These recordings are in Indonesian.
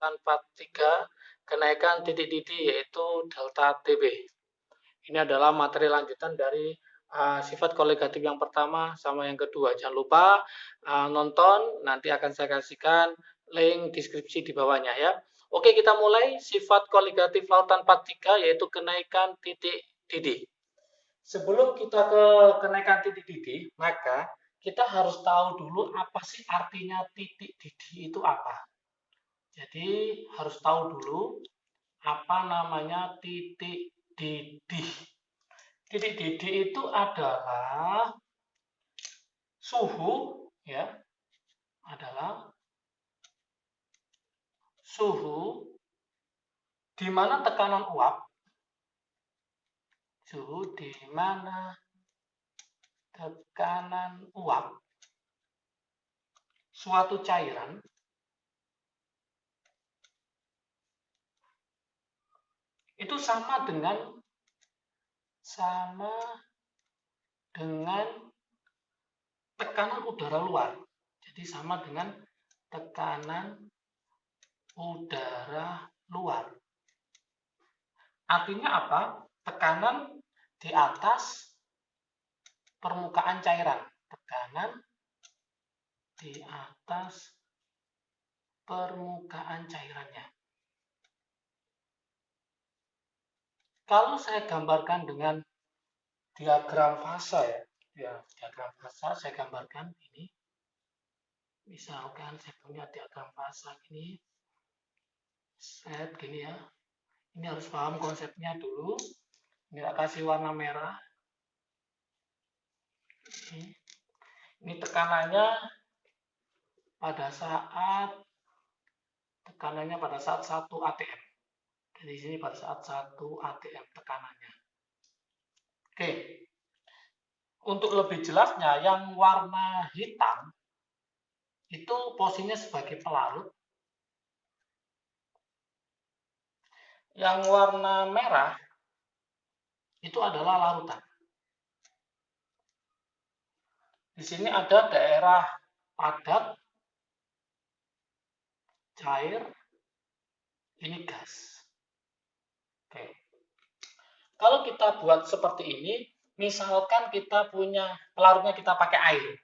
tanpa 3 kenaikan titik didih yaitu delta TB. Ini adalah materi lanjutan dari sifat koligatif yang pertama sama yang kedua. Jangan lupa nonton, nanti akan saya kasihkan link deskripsi di bawahnya ya. Oke, kita mulai sifat koligatif larutan 43 yaitu kenaikan titik didih. Sebelum kita ke kenaikan titik didih, maka kita harus tahu dulu apa sih artinya titik didih itu apa. Jadi harus tahu dulu apa namanya titik didih. Titik didih itu adalah suhu ya, adalah suhu di mana tekanan uap, suhu di mana tekanan uap suatu cairan itu sama dengan tekanan udara luar. Jadi sama dengan tekanan udara luar. Artinya apa? Tekanan di atas permukaan cairan. Tekanan di atas permukaan cairannya. Kalau saya gambarkan dengan diagram fasa ya, diagram fasa saya gambarkan ini. Misalkan saya punya diagram fasa ini, set gini ya. Ini harus paham konsepnya dulu. Ini tak kasih warna merah. Ini tekanannya pada saat 1 atm. Di sini pada saat 1 atm tekanannya. Oke. Untuk lebih jelasnya, yang warna hitam itu posisinya sebagai pelarut. Yang warna merah itu adalah larutan. Di sini ada daerah padat, cair, ini gas. Oke. Kalau kita buat seperti ini, misalkan kita punya pelarutnya kita pakai air.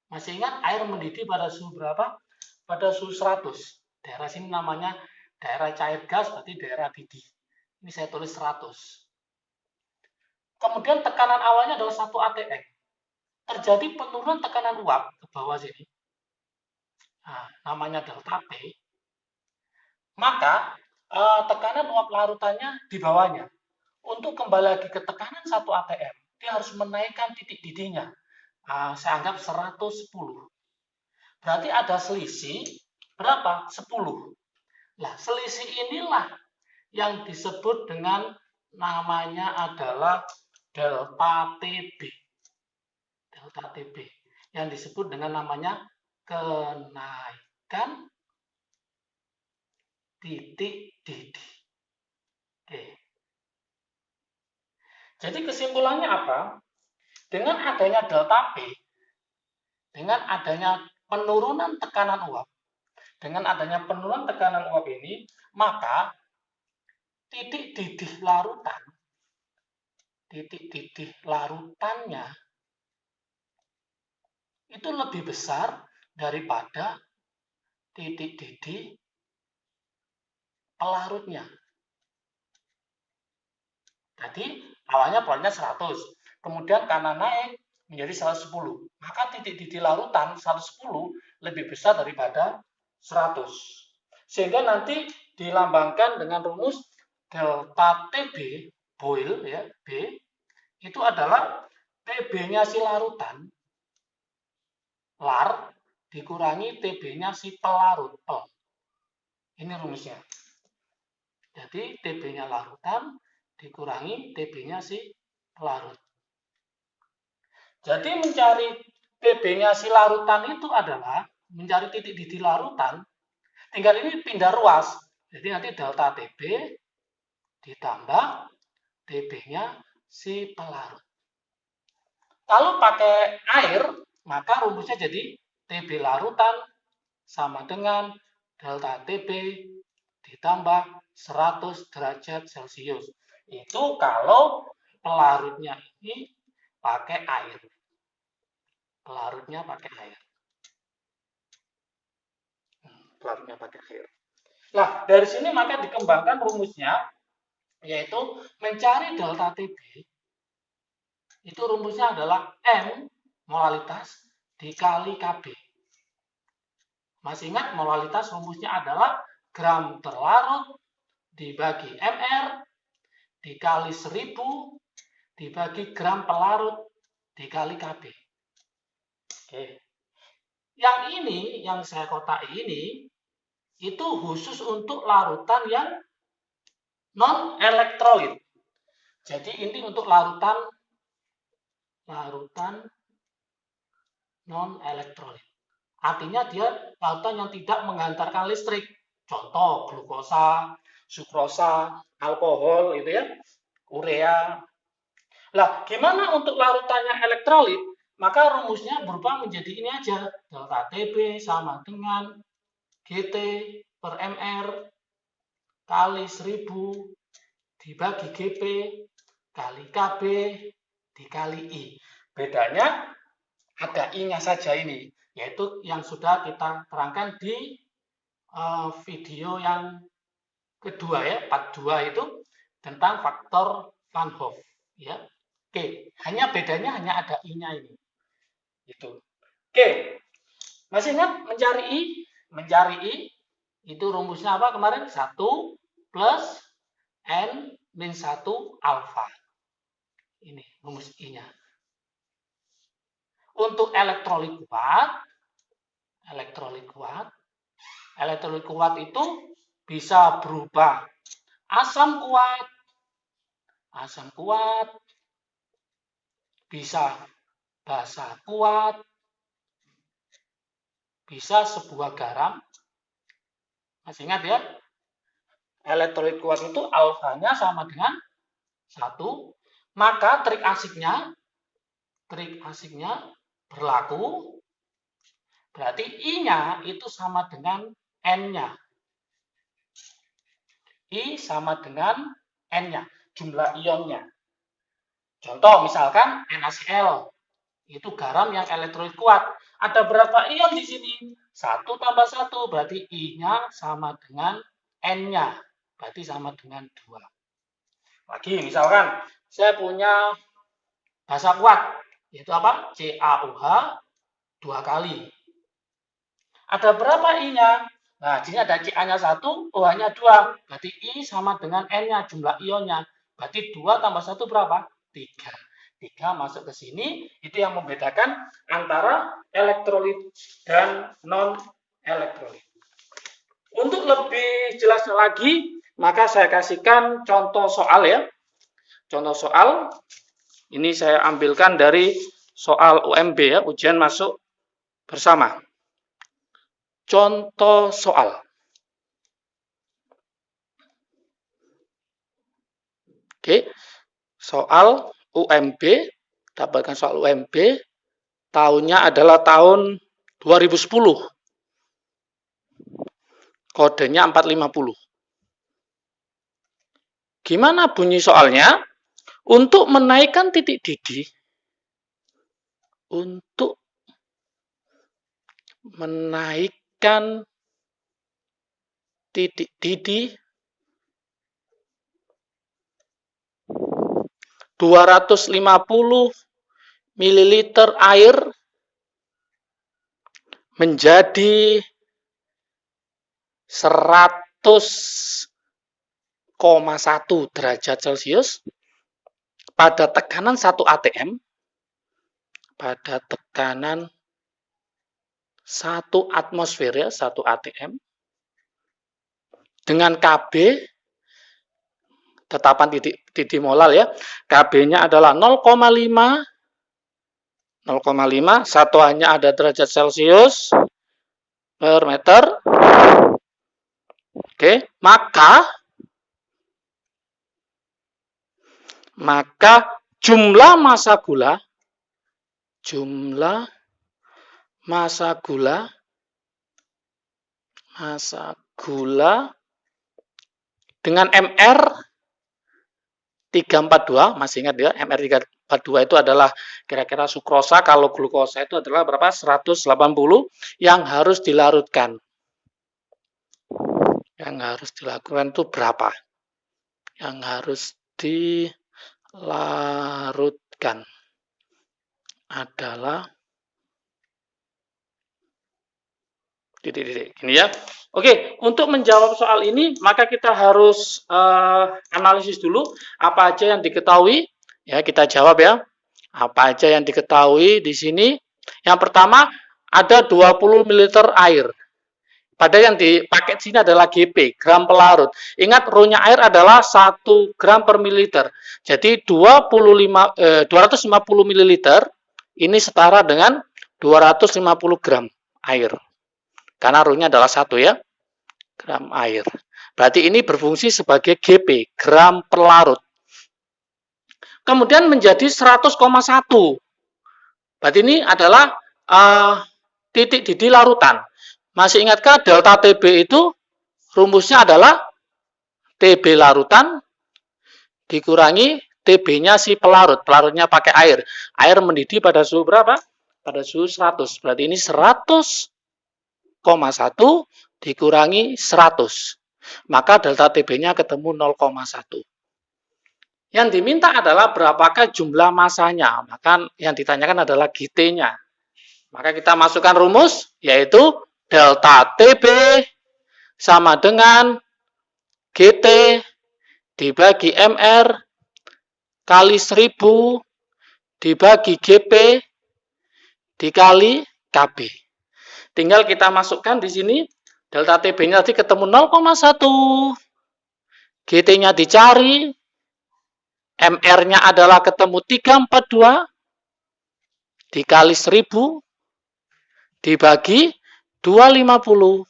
Masih ingat air mendidih pada suhu berapa? Pada suhu 100. Daerah sini namanya daerah cair gas, berarti daerah didih. Ini saya tulis 100. Kemudian tekanan awalnya adalah 1 atm. Terjadi penurunan tekanan uap ke bawah sini. Nah, namanya delta P. Maka tekanan uap larutannya di bawahnya. Untuk kembali lagi ke tekanan 1 atm, dia harus menaikkan titik didihnya. Saya anggap 110. Berarti ada selisih berapa? 10. Nah, selisih inilah yang disebut dengan namanya adalah delta TB. Delta TB. Yang disebut dengan namanya kenaikan titik didih. Oke. Jadi kesimpulannya apa? Dengan adanya delta P, dengan adanya penurunan tekanan uap, dengan adanya penurunan tekanan uap ini, maka titik didih larutannya itu lebih besar daripada titik didih pelarutnya. Jadi awalnya poinnya 100, kemudian karena naik menjadi 110, maka titik didih larutan 110 lebih besar daripada 100. Sehingga nanti dilambangkan dengan rumus delta TB boil ya, B itu adalah TB-nya si larutan lar dikurangi TB-nya si pelarut pel. Ini rumusnya. Jadi TB-nya larutan dikurangi TB-nya si pelarut. Jadi mencari TB-nya si larutan itu adalah mencari titik didih larutan. Tinggal ini pindah ruas. Jadi nanti delta TB ditambah TB-nya si pelarut. Kalau pakai air, maka rumusnya jadi TB larutan sama dengan delta TB ditambah 100 derajat Celcius. Itu kalau pelarutnya ini pakai air. Pelarutnya pakai air. Pelarutnya pakai air. Nah, dari sini maka dikembangkan rumusnya, yaitu mencari delta TB. Itu rumusnya adalah M molalitas dikali KB. Masih ingat molalitas rumusnya adalah gram terlarut dibagi mR dikali 1000 dibagi gram pelarut dikali KB. Oke. Yang ini, yang saya kotak ini, itu khusus untuk larutan yang non-elektrolit. Jadi ini untuk larutan non-elektrolit. Artinya dia larutan yang tidak menghantarkan listrik. Contoh glukosa, sukrosa, alkohol itu ya, urea. Lah, gimana untuk larutan yang elektrolit? Maka rumusnya berubah menjadi ini aja. Delta TB sama dengan GT per MR kali 1000 dibagi GP kali KB dikali I. Bedanya ada I-nya saja ini, yaitu yang sudah kita terangkan di video yang kedua ya, part 2 itu tentang faktor Van Hoff ya. Oke, hanya bedanya hanya ada I-nya ini. Itu. Oke. Masih ingat mencari I? Mencari I itu rumusnya apa kemarin? 1 plus N min 1 alfa. Ini rumus I-nya. Untuk elektrolit kuat itu bisa berubah asam kuat, bisa basa kuat, bisa sebuah garam. Masih ingat ya? Elektrolit kuat itu alfanya sama dengan 1. Maka trik asiknya berlaku. Berarti I-nya itu sama dengan N-nya. I sama dengan N-nya, jumlah ionnya. Contoh misalkan NaCl, itu garam yang elektrolit kuat. Ada berapa ion di sini? 1 tambah 1, berarti I-nya sama dengan N-nya. Berarti sama dengan 2. Lagi misalkan saya punya basa kuat, yaitu apa? CaOH 2 kali. Ada berapa I-nya? Nah, di sini ada Ca-nya 1, OH-nya 2. Berarti I sama dengan N-nya, jumlah ionnya. Berarti 2 tambah 1 berapa? 3. 3 masuk ke sini, itu yang membedakan antara elektrolit dan non-elektrolit. Untuk lebih jelas lagi, maka saya kasihkan contoh soal ya. Contoh soal, ini saya ambilkan dari soal UMB ya, ujian masuk bersama. Contoh soal. Oke, soal UMB, dapatkan soal UMB, tahunnya adalah tahun 2010. Kodenya 450. Gimana bunyi soalnya? Untuk menaikkan titik didih, untuk menaikkan titik didih 250 ml air menjadi 100,1 derajat Celcius pada tekanan 1 atm, pada tekanan 1 atmosfer ya, 1 atm, dengan KB, tetapan titik molal ya, KB-nya adalah 0,5, satuannya ada derajat Celcius per meter. Oke, maka jumlah massa massa gula dengan MR 342, masih ingat ya, MR 342 itu adalah kira-kira sukrosa, kalau glukosa itu adalah berapa? 180 yang harus dilarutkan. Yang harus dilakukan itu berapa? Yang harus dilarutkan adalah titik-titik ini ya. Oke, untuk menjawab soal ini maka kita harus analisis dulu apa aja yang diketahui. Ya, kita jawab ya. Apa aja yang diketahui di sini? Yang pertama, ada 20 ml air. Pada yang dipakai di sini adalah GP, gram pelarut. Ingat, Rho-nya air adalah 1 gram per mililiter. Jadi 250 ml ini setara dengan 250 gram air. Karena Rho-nya adalah 1 ya, gram air. Berarti ini berfungsi sebagai GP, gram per larut. Kemudian menjadi 100,1. Berarti ini adalah titik didih larutan. Masih ingatkah delta TB itu rumusnya adalah TB larutan dikurangi TB-nya si pelarut. Pelarutnya pakai air. Air mendidih pada suhu berapa? Pada suhu 100. Berarti ini 100,1 dikurangi 100. Maka delta TB-nya ketemu 0,1. Yang diminta adalah berapakah jumlah masanya. Maka yang ditanyakan adalah GT-nya. Maka kita masukkan rumus, yaitu delta TB sama dengan GT dibagi MR kali 1000 dibagi GP dikali KB. Tinggal kita masukkan di sini, delta TB-nya tadi ketemu 0,1. GT-nya dicari, MR-nya adalah ketemu 342 dikali 1000 dibagi 250.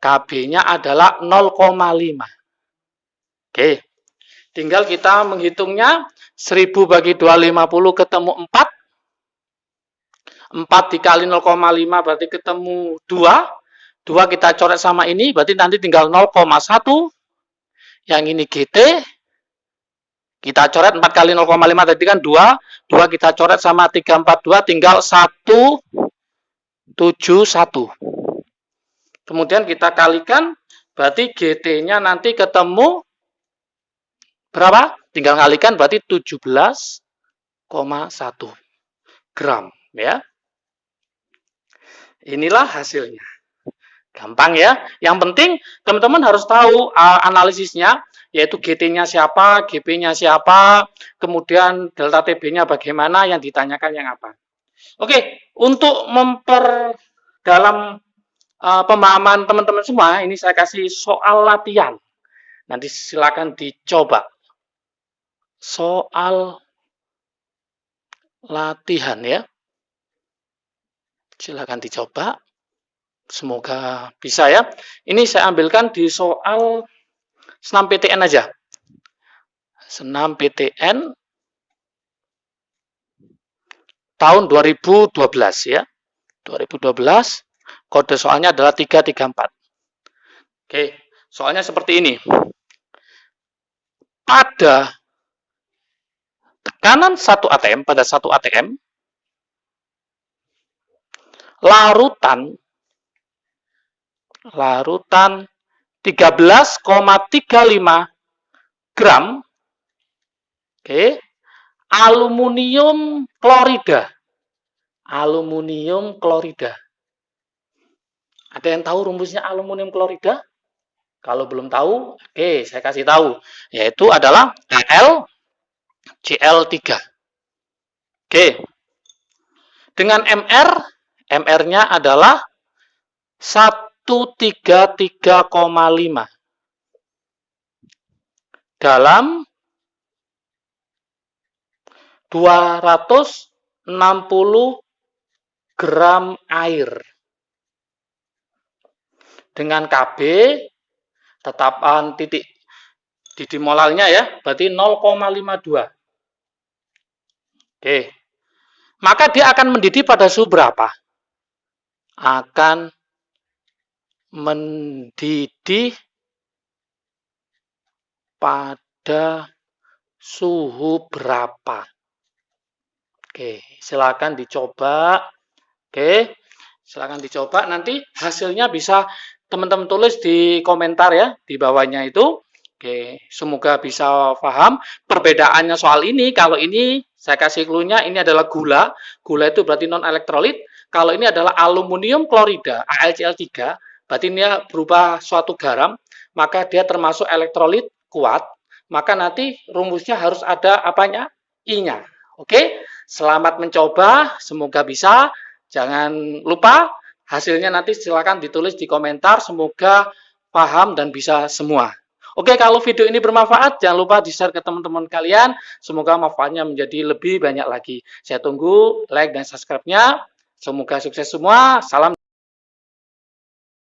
KB-nya adalah 0,5. Oke. Tinggal kita menghitungnya. 1000 bagi 250 ketemu 4. 4 dikali 0,5 berarti ketemu 2. 2 kita coret sama ini, berarti nanti tinggal 0,1. Yang ini GT. Kita coret 4 kali 0,5 tadi kan 2. 2 kita coret sama 342, tinggal 171. Kemudian kita kalikan, berarti GT-nya nanti ketemu berapa? Tinggal kalikan, berarti 17,1 gram. Ya. Inilah hasilnya. Gampang ya. Yang penting teman-teman harus tahu analisisnya, yaitu GT-nya siapa, GP-nya siapa, kemudian delta TB-nya bagaimana, yang ditanyakan yang apa. Oke, untuk memperdalam pemahaman teman-teman semua, ini saya kasih soal latihan. Nanti silakan dicoba. Soal latihan ya. Silakan dicoba. Semoga bisa ya. Ini saya ambilkan di soal senam PTN aja. Senam PTN tahun 2012 ya. 2012. Kode soalnya adalah 334. Oke, soalnya seperti ini. Pada tekanan 1 atm, pada 1 atm, larutan 13,35 gram aluminium klorida. Aluminium klorida. Ada yang tahu rumusnya aluminium klorida? Kalau belum tahu, oke, saya kasih tahu. Yaitu adalah AlCl3. Oke. Dengan MR-nya adalah 133,5 dalam 260 gram air. Dengan KB, tetapan titik didih molalnya ya, berarti 0,52. Oke. Maka dia akan mendidih pada suhu berapa? Akan mendidih pada suhu berapa? Oke, silakan dicoba. Oke, silakan dicoba. Nanti hasilnya bisa teman-teman tulis di komentar ya, di bawahnya itu. Oke, semoga bisa paham perbedaannya soal ini. Kalau ini saya kasih clue-nya, ini adalah gula. Gula itu berarti non elektrolit. Kalau ini adalah aluminium klorida, AlCl3, berarti ini berupa suatu garam, maka dia termasuk elektrolit kuat. Maka nanti rumusnya harus ada apanya? I-nya. Oke, selamat mencoba, semoga bisa. Jangan lupa hasilnya nanti silakan ditulis di komentar, semoga paham dan bisa semua. Oke, kalau video ini bermanfaat, jangan lupa di-share ke teman-teman kalian. Semoga manfaatnya menjadi lebih banyak lagi. Saya tunggu like dan subscribe-nya. Semoga sukses semua. Salam.